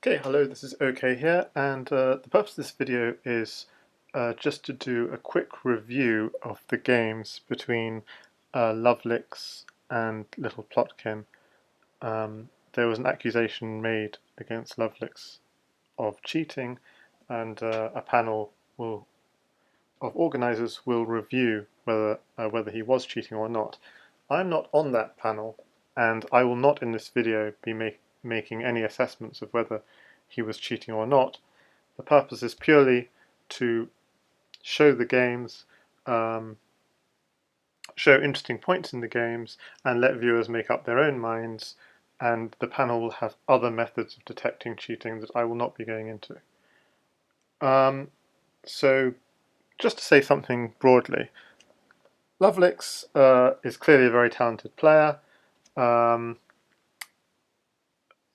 Okay, hello, this is OK here, and the purpose of this video is just to do a quick review of the games between luvlyx and littleplotkin. There was an accusation made against luvlyx of cheating, and a panel of organisers will review whether he was cheating or not. I'm not on that panel, and I will not in this video be making any assessments of whether he was cheating or not. The purpose is purely to show the games, show interesting points in the games, and let viewers make up their own minds, and the panel will have other methods of detecting cheating that I will not be going into. So just to say something broadly, luvlyx is clearly a very talented player.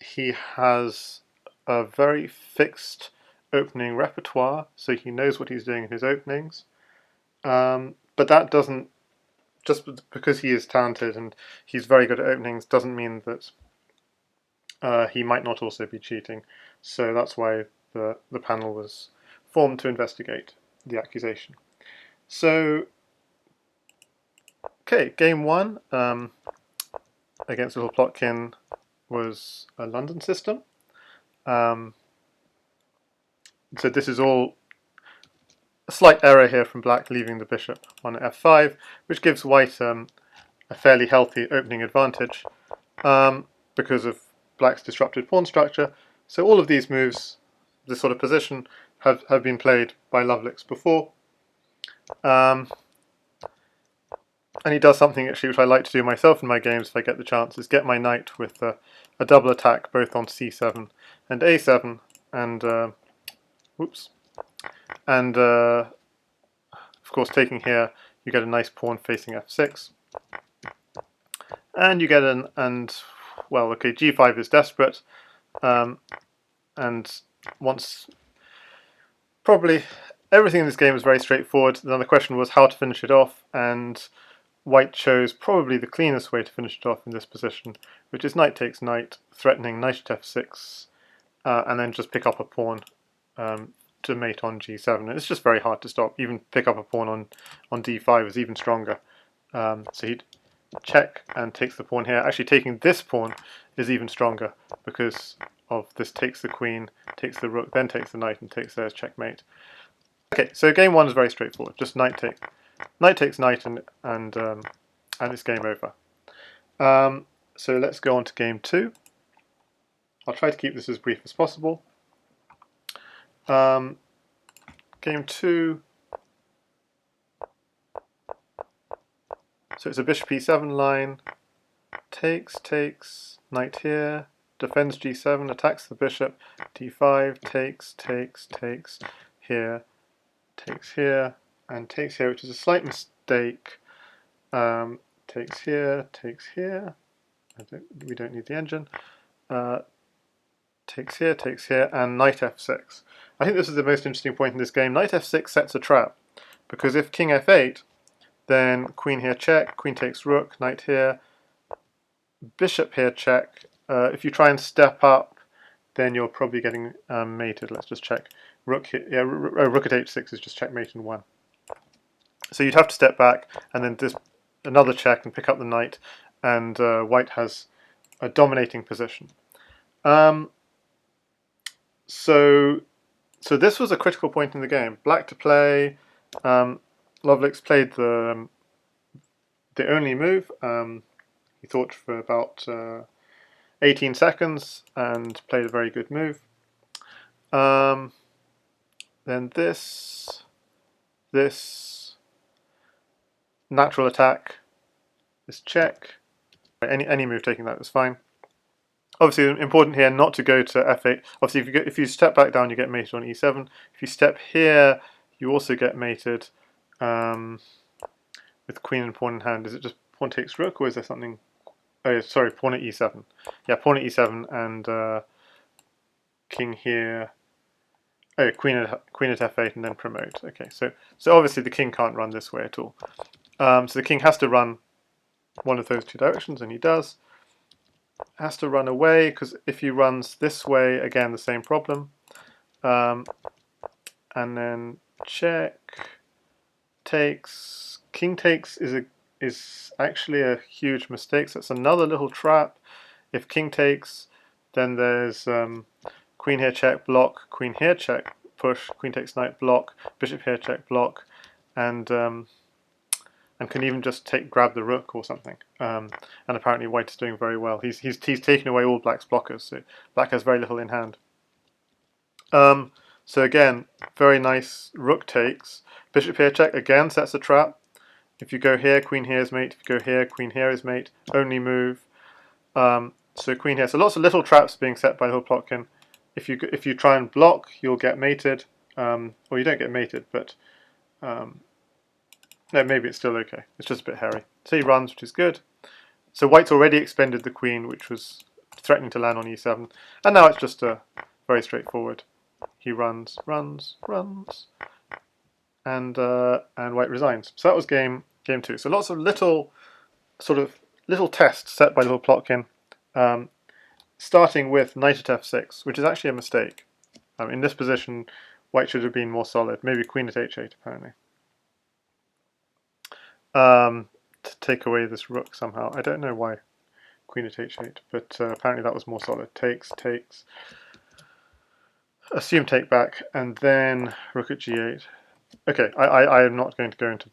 He has a very fixed opening repertoire, so he knows what he's doing in his openings. But that doesn't, just because he is talented and he's very good at openings, doesn't mean that he might not also be cheating. So that's why the panel was formed to investigate the accusation. So, okay, game one against littleplotkin was a London system. So this is all a slight error here from black, leaving the bishop on f5, which gives white a fairly healthy opening advantage because of black's disrupted pawn structure. So all of these moves, this sort of position, have been played by luvlyx before. And he does something actually which I like to do myself in my games if I get the chance, is get my knight with a double attack both on c7 and a7, and whoops, and of course taking here you get a nice pawn facing f6, and you get well, okay, g5 is desperate, and once probably everything in this game is very straightforward. Then the question was how to finish it off, and white chose probably the cleanest way to finish it off in this position, which is knight takes knight, threatening knight at f6, and then just pick up a pawn to mate on g7. And it's just very hard to stop. Even pick up a pawn on d5 is even stronger. So he'd check and takes the pawn here. Actually, taking this pawn is even stronger because of this takes the queen, takes the rook, then takes the knight, and takes there's checkmate. Okay, so game one is very straightforward. Just knight takes knight, and it's game over. So let's go on to game two. I'll try to keep this as brief as possible. Game two. So it's a bishop e7 line. Takes, knight here, defends g7, attacks the bishop, d5, takes, here, takes here, and takes here, which is a slight mistake. Takes here, we don't need the engine. Takes here, and knight f6. I think this is the most interesting point in this game. Knight f6 sets a trap, because if king f8, then queen here check, queen takes rook, knight here, bishop here check. If you try and step up, then you're probably getting mated. Let's just check. Rook here, yeah, rook at h6 is just checkmate in one. So you'd have to step back, and then another check and pick up the knight, and white has a dominating position. So this was a critical point in the game. Black to play. Luvlyx played the only move. He thought for about 18 seconds and played a very good move. Then this natural attack, this check. Any move taking that was fine. Obviously, important here not to go to f8. Obviously, if you step back down, you get mated on e7. If you step here, you also get mated with queen and pawn in hand. Is it just pawn takes rook, or is there something? Oh, sorry, pawn at e7. Yeah, pawn at e7 and king here. Oh, queen at f8 and then promote. Okay, so obviously the king can't run this way at all. So the king has to run one of those two directions, and he does. has to run away, because if he runs this way, again, the same problem. And then check, takes, king takes is actually a huge mistake, so it's another little trap. If king takes, then there's queen here check, block, queen here check, push, queen takes knight, block, bishop here check, block, and can even just grab the rook or something. And apparently white is doing very well. He's taken away all black's blockers, so black has very little in hand. So again, very nice rook takes. Bishop here check again sets a trap. If you go here, queen here is mate. If you go here, queen here is mate. Only move. So queen here. So lots of little traps being set by Littleplotkin. If you try and block, you'll get mated. Or you don't get mated, but no, maybe it's still okay. It's just a bit hairy. So he runs, which is good. So white's already expended the queen, which was threatening to land on e7, and now it's just very straightforward. He runs, and white resigns. So that was game 2. So lots of little tests set by Littleplotkin, starting with knight at f6, which is actually a mistake. In this position, white should have been more solid. Maybe queen at h8, apparently. To take away this rook somehow. I don't know why queen at h8, but apparently that was more solid. Takes, assume take back, and then rook at g8. Okay, I am not going to go into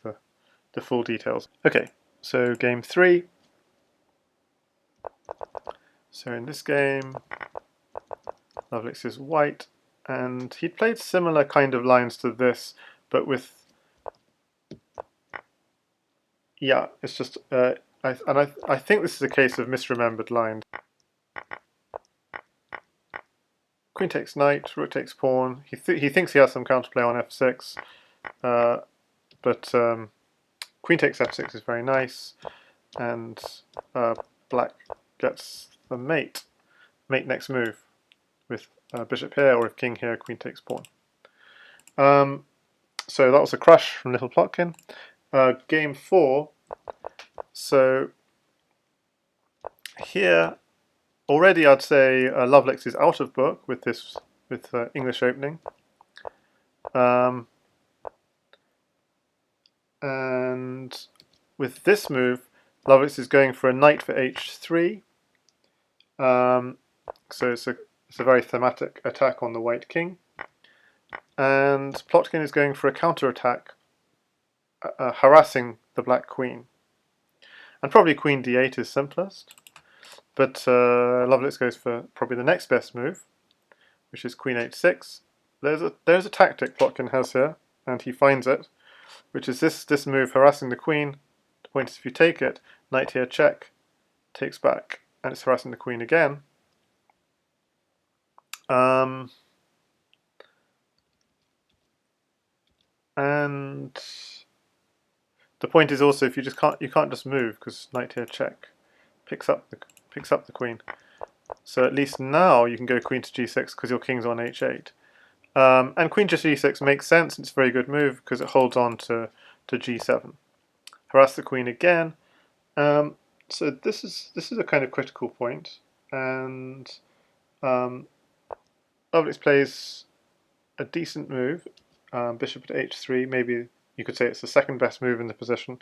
the full details. Okay, so game 3. So in this game, luvlyx is white, and he'd played similar kind of lines to this, but with, yeah, it's just, I think this is a case of misremembered lines. Queen takes knight, rook takes pawn. He thinks he has some counterplay on f6, but queen takes f6 is very nice, and black gets the mate next move with bishop here, or if king here, queen takes pawn. So that was a crush from Littleplotkin. Game 4. So here already I'd say luvlyx is out of book with English opening. And with this move, luvlyx is going for a knight for h3. So it's a very thematic attack on the white king. And Plotkin is going for a counter-attack, harassing the black queen. And probably queen d8 is simplest. But luvlyx goes for probably the next best move, which is queen h6. There's a tactic Plotkin has here, and he finds it, which is this move harassing the queen. The point is if you take it, knight here check, takes back, and it's harassing the queen again. And the point is also if you can't just move, because knight here check picks up the queen. So at least now you can go queen to g6 because your king's on h8. And queen to g6 makes sense. It's a very good move because it holds on to g7. Harass the queen again. So this is a kind of critical point, and luvlyx plays a decent move. Bishop at h3. Maybe you could say it's the second best move in the position.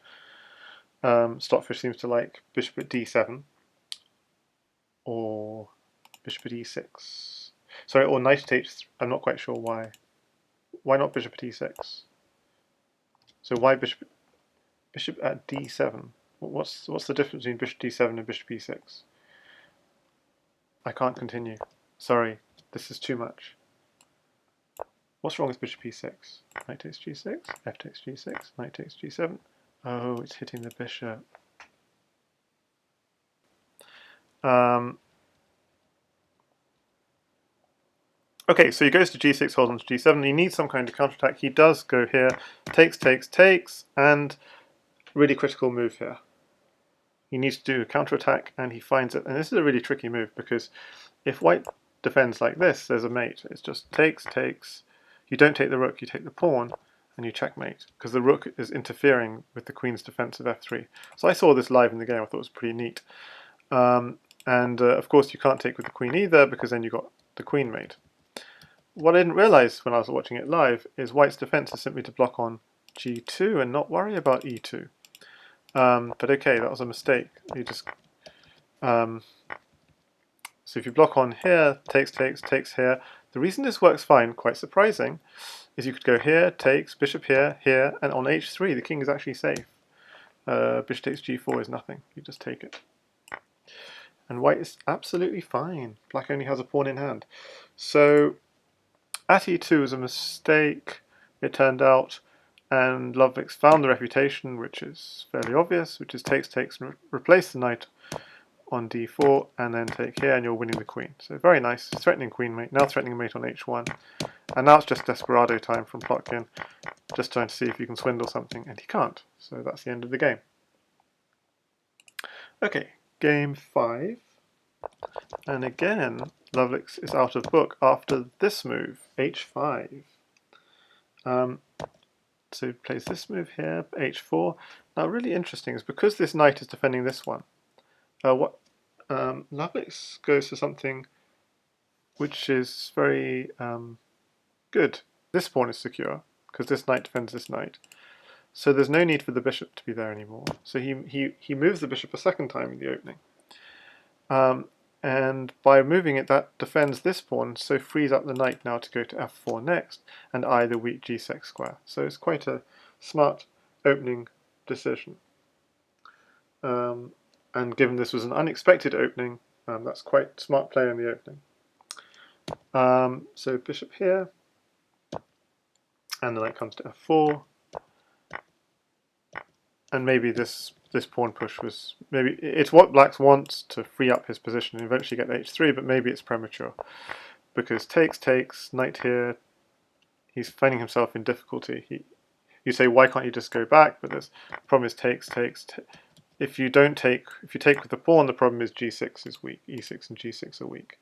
Stockfish seems to like bishop at d7 or bishop at e6. Sorry, or knight at h3. I'm not quite sure why. Why not bishop at e6? So why bishop at d7? What's the difference between bishop d7 and bishop e6? I can't continue. Sorry, this is too much. What's wrong with bishop e6? Knight takes g6, f takes g6, knight takes g7. Oh, it's hitting the bishop. Okay, so he goes to g6, holds on to g7. He needs some kind of counterattack. He does go here, takes, and really critical move here. He needs to do a counterattack, and he finds it. And this is a really tricky move because if white defends like this, there's a mate. It's just takes. You don't take the rook, you take the pawn, and you checkmate because the rook is interfering with the queen's defense of f3. So I saw this live in the game. I thought it was pretty neat. And of course you can't take with the queen either, because then you got the queen mate. What I didn't realise when I was watching it live is white's defence is simply to block on g2 and not worry about e2. But okay, that was a mistake. You just so if you block on here, takes, takes here. The reason this works fine, quite surprising, is you could go here, takes, bishop here, here, and on h3 the king is actually safe. Bishop takes g4 is nothing, you just take it. And white is absolutely fine. Black only has a pawn in hand. So at e2 was a mistake, it turned out, and luvlyx found the refutation, which is fairly obvious, which is takes, and replace the knight on d4, and then take here, and you're winning the queen. So very nice, threatening queen mate, now threatening mate on h1, and now it's just desperado time from Plotkin, just trying to see if you can swindle something, and he can't, so that's the end of the game. Okay, game 5, and again, luvlyx is out of book after this move, h5. So he plays this move here, h4. Now really interesting is because this knight is defending this one, luvlyx goes for something which is very good. This pawn is secure because this knight defends this knight, so there's no need for the bishop to be there anymore. So he moves the bishop a second time in the opening, and by moving it, that defends this pawn, so frees up the knight now to go to f4 next and eye the weak g6 square. So it's quite a smart opening decision. And given this was an unexpected opening, that's quite smart play in the opening. So bishop here, and the knight comes to f4, and maybe this pawn push was, maybe it's what black wants to free up his position and eventually get h3, but maybe it's premature, because takes, knight here, he's finding himself in difficulty. You say, why can't you just go back? But the problem is takes. If you take with the pawn, the problem is g6 is weak. e6 and g6 are weak.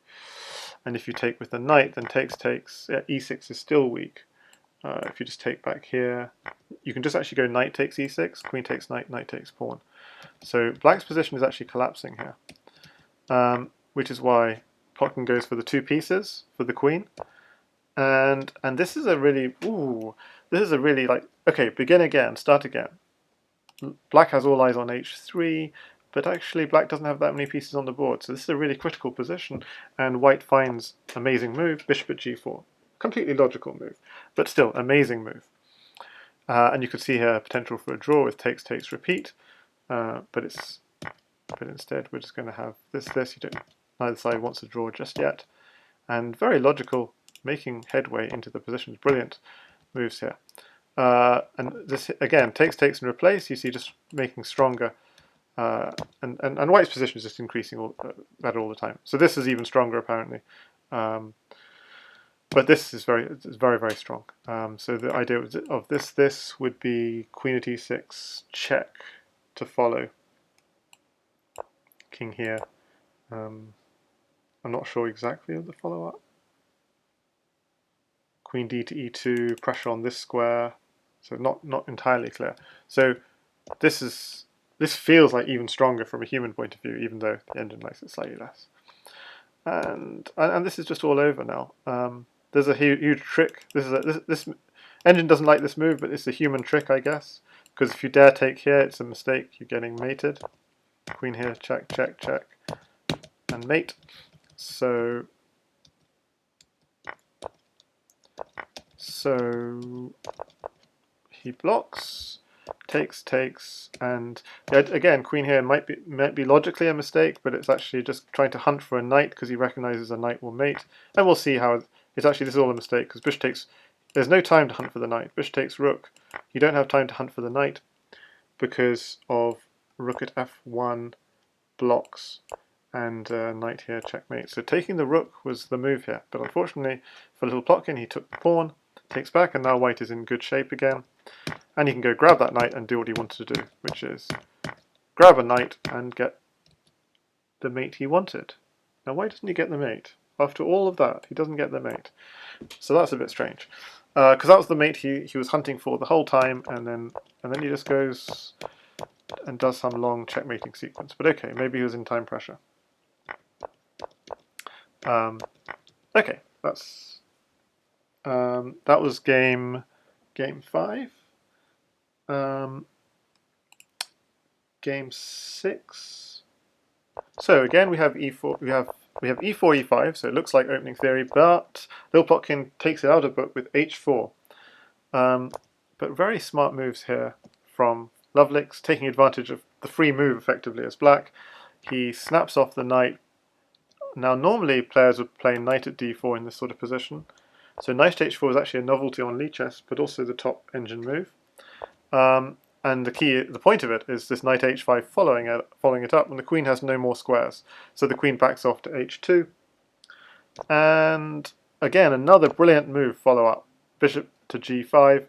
And if you take with the knight, then takes, yeah, e6 is still weak. If you just take back here, you can just actually go knight takes e6, queen takes knight, knight takes pawn. So black's position is actually collapsing here, which is why Plotkin goes for the two pieces for the queen. And this is a really, like, okay, begin again, start again. Black has all eyes on h3, but actually black doesn't have that many pieces on the board, so this is a really critical position, and white finds amazing move, bishop at g4. Completely logical move, but still, amazing move. And you could see here potential for a draw with takes, repeat, but instead we're just going to have this, neither side wants a draw just yet, and very logical, making headway into the positions, brilliant moves here. And this again, takes and replace, you see just making stronger, and white's position is just increasing better all the time. So this is even stronger apparently, but this is very, very strong. So the idea of this would be queen at e6, check to follow, king here. I'm not sure exactly of the follow-up. Queen d to e2, pressure on this square. So not entirely clear. So this feels like even stronger from a human point of view, even though the engine likes it slightly less. And this is just all over now. There's a huge trick. This engine doesn't like this move, but it's a human trick, I guess. Because if you dare take here, it's a mistake. You're getting mated. Queen here, check, and mate. So he blocks, takes, and again, queen here might be logically a mistake, but it's actually just trying to hunt for a knight because he recognizes a knight will mate. And we'll see how it's actually, this is all a mistake because bishop takes, there's no time to hunt for the knight. Bishop takes rook. You don't have time to hunt for the knight because of rook at f1 blocks and knight here, checkmate. So taking the rook was the move here, but unfortunately for little Plotkin, he took the pawn, takes back, and now white is in good shape again. And he can go grab that knight and do what he wanted to do, which is grab a knight and get the mate he wanted. Now why doesn't he get the mate? After all of that, he doesn't get the mate. So that's a bit strange. Because that was the mate he was hunting for the whole time, and then he just goes and does some long checkmating sequence. But okay, maybe he was in time pressure. Okay, that was game 5. Game 6. So again, we have e4. We have e4, e5. So it looks like opening theory, but littleplotkin takes it out of book with h4. But very smart moves here from luvlyx, taking advantage of the free move effectively as black. He snaps off the knight. Now normally players would play knight at d4 in this sort of position. So knight h4 is actually a novelty on lichess, but also the top engine move. And the point of it is this knight h5 following it up, and the queen has no more squares. So the queen backs off to h2. And again, another brilliant move follow up. Bishop to g5.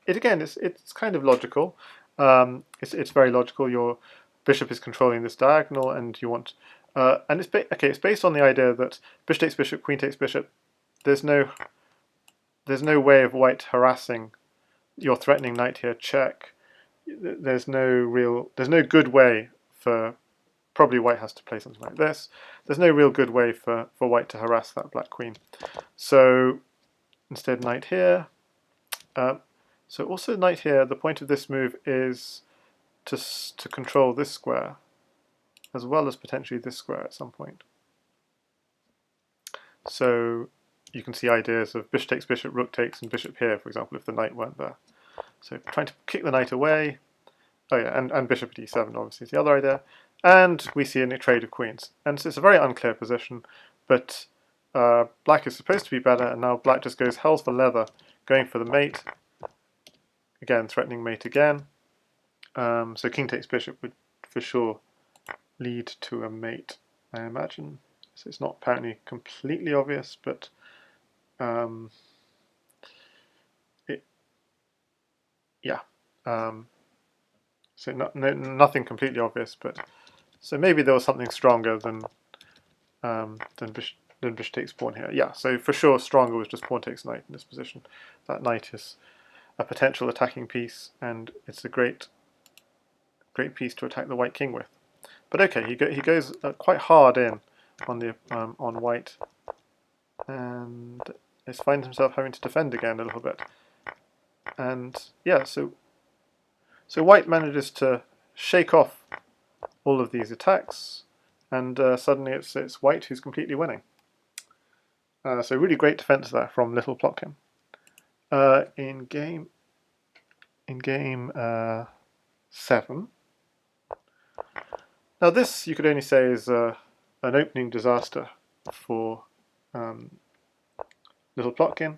It's kind of logical. It's very logical. Your bishop is controlling this diagonal, and you want and it's based on the idea that bishop takes bishop, queen takes bishop. There's no way of white harassing your threatening knight here. Check. There's no good way for, probably white has to play something like this. There's no real good way for white to harass that black queen. So instead knight here. So also knight here, the point of this move is to control this square, as well as potentially this square at some point. So you can see ideas of bishop takes bishop, rook takes, and bishop here, for example, if the knight weren't there. So trying to kick the knight away. Oh yeah, and bishop at e7 obviously is the other idea. And we see a trade of queens. And so it's a very unclear position, but black is supposed to be better, and now black just goes hell for leather, going for the mate. Again, threatening mate again. So king takes bishop would for sure lead to a mate, I imagine. So it's not apparently completely obvious, but so nothing completely obvious, but so maybe there was something stronger than bishop takes pawn here. Yeah, so for sure stronger was just pawn takes knight in this position. That knight is a potential attacking piece, and it's a great piece to attack the white king with. But okay, he goes quite hard in on the on white, and finds himself having to defend again a little bit. And yeah, so white manages to shake off all of these attacks, and suddenly it's white who's completely winning. So really great defense there from littleplotkin. In game 7. Now this you could only say is an opening disaster for littleplotkin.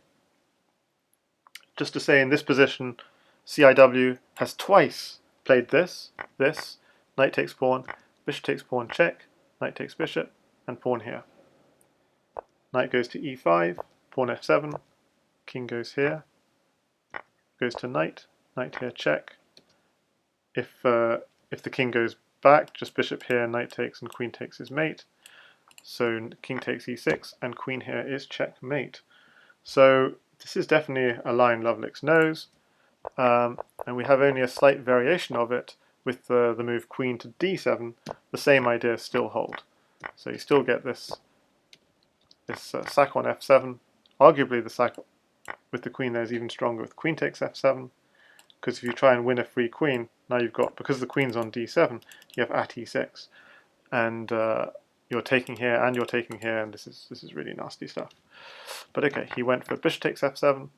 Just to say, in this position, CIW has twice played this, knight takes pawn, bishop takes pawn, check, knight takes bishop, and pawn here. Knight goes to e5, pawn f7, king goes here, goes to knight here, check. If the king goes back, just bishop here, knight takes, and queen takes his mate. So king takes e6, and queen here is checkmate. So this is definitely a line luvlyx knows, and we have only a slight variation of it with the move queen to d7. The same ideas still hold. So you still get this sack on f7. Arguably the sack with the queen there is even stronger with queen takes f7, because if you try and win a free queen, now you've got, because the queen's on d7, you have at e6, and you're taking here and you're taking here, and this is really nasty stuff. But okay, he went for bishop takes f7,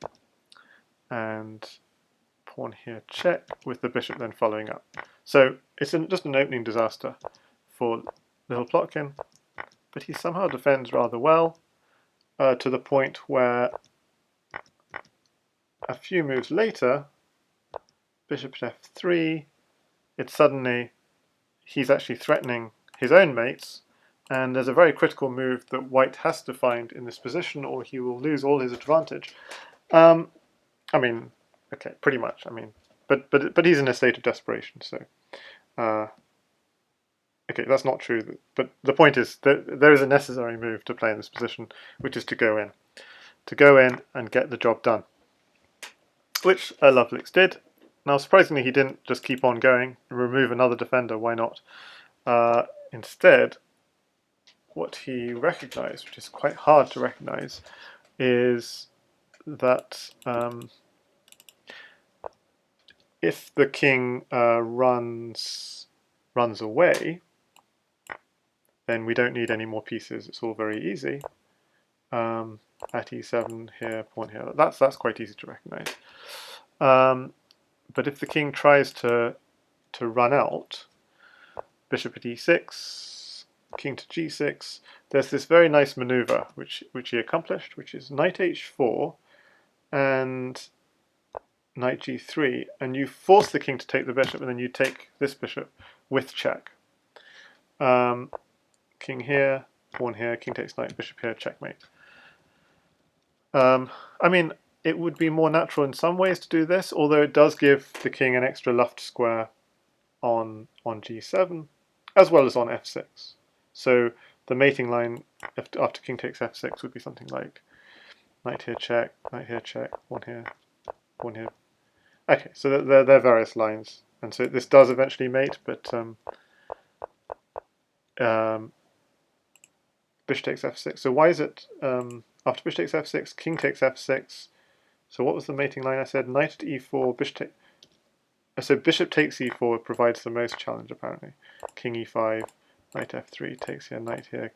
and pawn here check, with the bishop then following up. So it's just an opening disaster for littleplotkin, but he somehow defends rather well, to the point where a few moves later, bishop at f3, it's suddenly, he's actually threatening his own mates, and there's a very critical move that white has to find in this position, or he will lose all his advantage. I mean, okay, pretty much. I mean, but he's in a state of desperation. So, okay, that's not true. But the point is that there is a necessary move to play in this position, which is to go in and get the job done, which luvlyx did. Now, surprisingly, he didn't just keep on going and remove another defender. Why not? Instead, what he recognized, which is quite hard to recognize, is that if the king runs away, then we don't need any more pieces. It's all very easy. At e7 here, pawn here. That's quite easy to recognize. But if the king tries to run out, bishop at e6, king to g6, there's this very nice maneuver which he accomplished, which is knight h4 and knight g3, and you force the king to take the bishop, and then you take this bishop with check. King here, pawn here, king takes knight, bishop here, checkmate. I mean, it would be more natural in some ways to do this, although it does give the king an extra luft square on g7, as well as on f6. So the mating line after king takes f6 would be something like knight here check, pawn here, pawn here. Okay, so there are various lines, and so this does eventually mate, but bishop takes f6. So why is it after bishop takes f6, king takes f6? So what was the mating line I said? Knight at e4, bishop take. So bishop takes e4 provides the most challenge apparently. King e5, knight f3 takes here, knight here,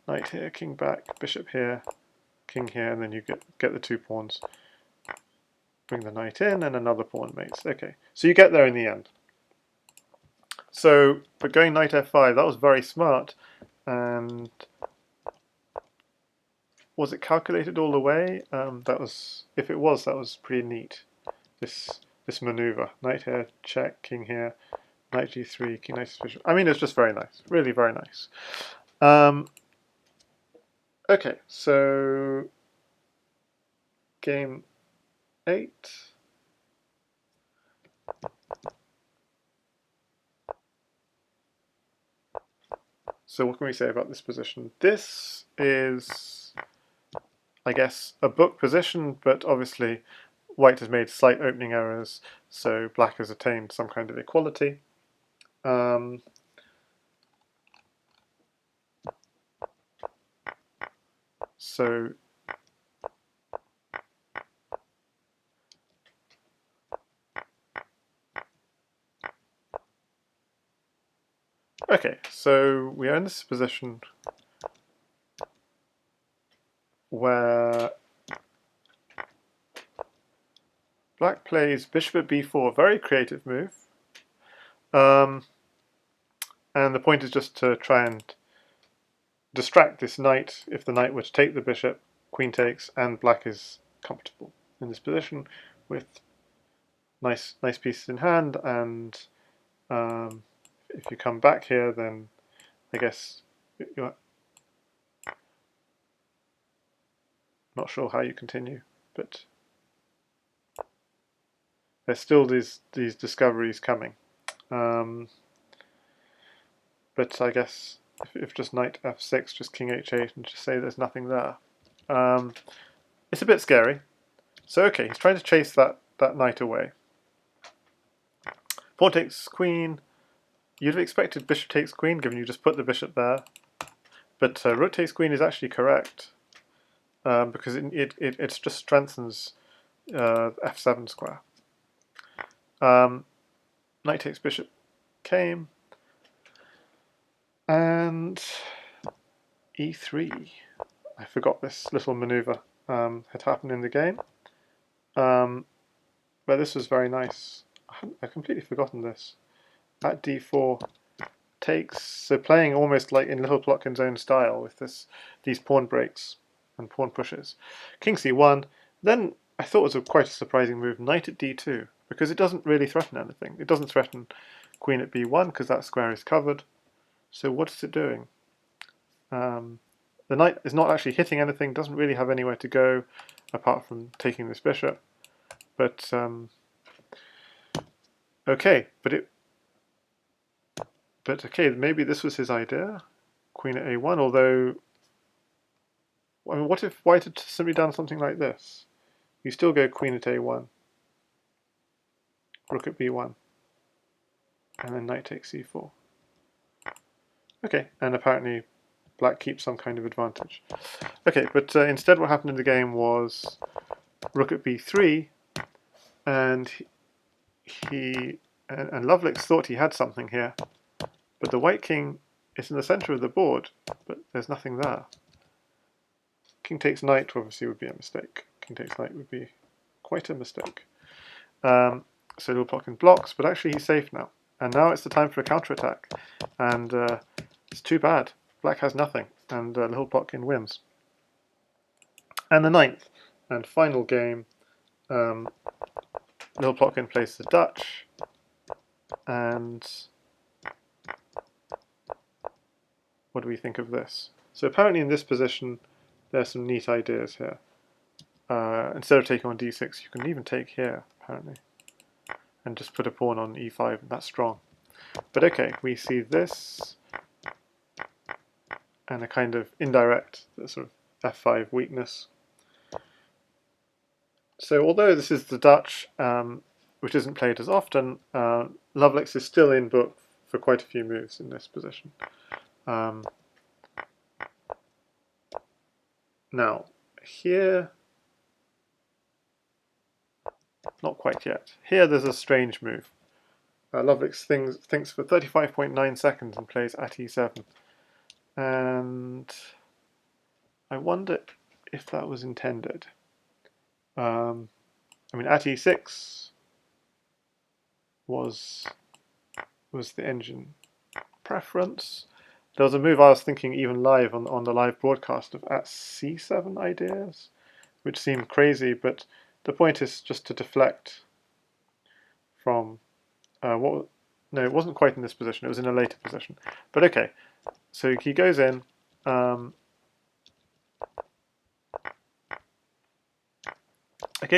knight here, king back, bishop here, king here, and then you get the 2 pawns. Bring the knight in, and another pawn mates. Okay, so you get there in the end. So, but going knight f5, that was very smart, and was it calculated all the way? That was, if it was, that was pretty neat. This maneuver, knight here, check, king here, knight g3, king knight bishop. I mean, it's just very nice, really very nice. Okay, so game 8. So what can we say about this position? This is, I guess, a book position, but obviously white has made slight opening errors, so black has attained some kind of equality. So okay, so we are in this position where black plays bishop at b4, very creative move. And the point is just to try and distract this knight. If the knight were to take the bishop, queen takes, and black is comfortable in this position with nice pieces in hand. And if you come back here, then I guess you're not sure how you continue, but there's still these discoveries coming. But I guess if just knight f6, just king h8, and just say there's nothing there, it's a bit scary. So okay, he's trying to chase that knight away. Pawn takes queen. You'd have expected bishop takes queen, given you just put the bishop there. But rook takes queen is actually correct, because it just strengthens f7 square. Knight takes bishop came, and e3. I forgot this little maneuver had happened in the game, but this was very nice. I've completely forgotten this. At d4 takes, so playing almost like in littleplotkin's own style with these pawn breaks and pawn pushes. King c1, then I thought was quite a surprising move, knight at d2, because it doesn't really threaten anything. It doesn't threaten queen at b1 because that square is covered. So what is it doing? The knight is not actually hitting anything, doesn't really have anywhere to go apart from taking this bishop. But okay, but okay, maybe this was his idea. Queen at a1, although I mean, what if white had simply done something like this? You still go queen at a1, rook at b1, and then knight takes c4. Okay, and apparently black keeps some kind of advantage. Okay, but instead what happened in the game was rook at b3, and luvlyx thought he had something here, but the white king is in the center of the board, but there's nothing there. King takes knight obviously would be a mistake. King takes knight would be quite a mistake. So littleplotkin blocks, but actually he's safe now. And now it's the time for a counterattack. And it's too bad. Black has nothing, and littleplotkin wins. And the ninth and final game, littleplotkin plays the Dutch, and what do we think of this? So apparently in this position, there's some neat ideas here. Instead of taking on d6, you can even take here, apparently, and just put a pawn on e5, and that's strong. But okay, we see this, and a kind of indirect sort of f5 weakness. So although this is the Dutch, which isn't played as often, luvlyx is still in book for quite a few moves in this position. Now, here, not quite yet. Here there's a strange move. Luvlyx thinks for 35.9 seconds and plays at e7. And I wonder if that was intended. I mean, at e6 was the engine preference. There was a move I was thinking even live on the live broadcast of at c7 ideas, which seemed crazy, but the point is just to deflect from no, it wasn't quite in this position, it was in a later position. But okay, so he goes in, okay,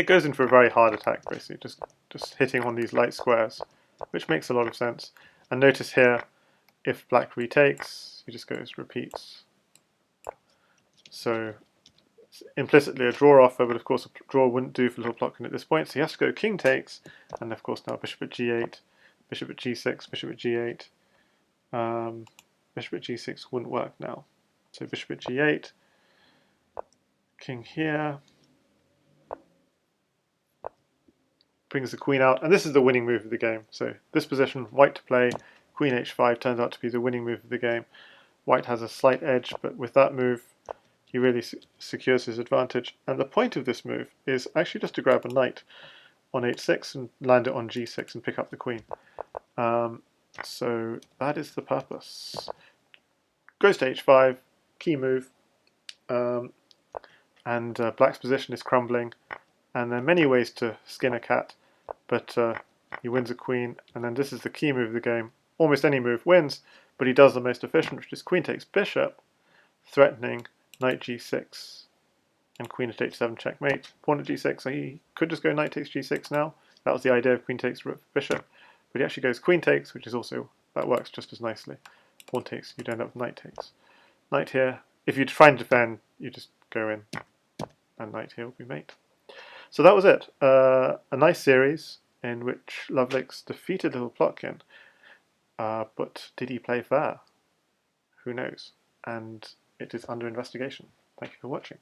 it goes in for a very hard attack, basically, just hitting on these light squares, which makes a lot of sense. And notice here, if black retakes, he just goes repeats. So implicitly a draw offer, but of course a draw wouldn't do for littleplotkin at this point, so he has to go king takes, and of course now bishop at g8, bishop at g6, bishop at g8. Bishop at g6 wouldn't work now. So bishop at g8, king here, brings the queen out, and this is the winning move of the game. So this position, white to play, queen h5 turns out to be the winning move of the game. White has a slight edge, but with that move, he really secures his advantage. And the point of this move is actually just to grab a knight on h6 and land it on g6 and pick up the queen. So that is the purpose. Goes to h5, key move, and black's position is crumbling. And there are many ways to skin a cat, but he wins a queen, and then this is the key move of the game. Almost any move wins, but he does the most efficient, which is queen takes bishop, threatening knight g6, and queen at h7 checkmate. Pawn at g6, so he could just go knight takes g6 now. That was the idea of queen takes bishop, but he actually goes queen takes, which is also, that works just as nicely. Pawn takes, you'd end up with knight takes. Knight here, if you try and defend, you just go in, and knight here will be mate. So that was it. A nice series in which luvlyx defeated littleplotkin, but did he play fair? Who knows? And it is under investigation. Thank you for watching.